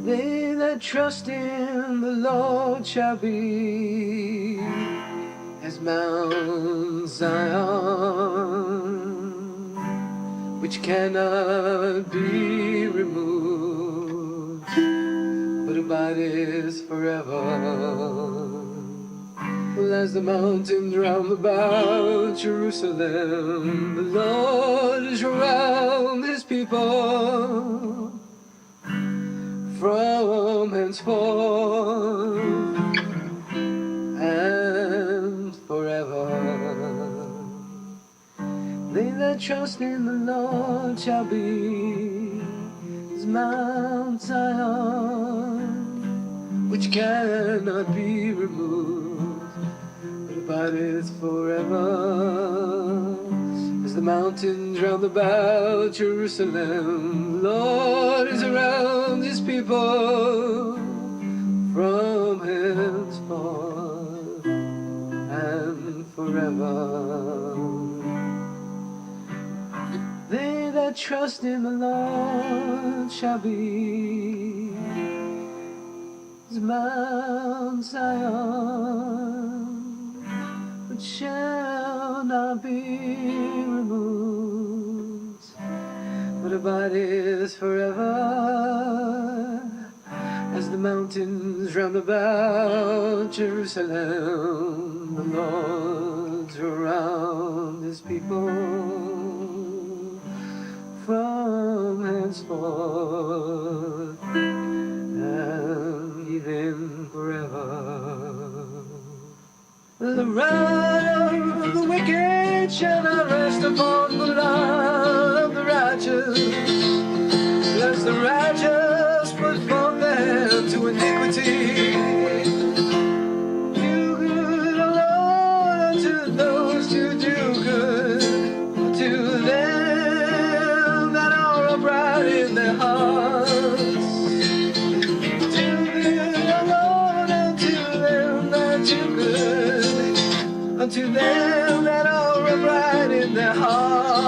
They that trust in the Lord shall be as Mount Zion, which cannot be removed, but abideth forever. Well, as the mountains round about Jerusalem, the Lord is around his people from henceforth and forever. They that trust in the Lord shall be as Mount Zion, which cannot be removed, but abideth forever. As the mountains round about Jerusalem, the Lord is around his people from henceforth and forever. They that trust in the Lord shall be as Mount Zion, which shall not be removed, but abideth forever. As the mountains round about Jerusalem, the Lord's around his people from henceforth and even forever. The wrath of the wicked shall not rest upon the lot of the righteous, lest the righteous put forth their hand to iniquity. Do good, O Lord, unto those who do good, unto them that are upright in their hearts. Do good, O Lord, unto them that do good, unto them that are upright in their hearts.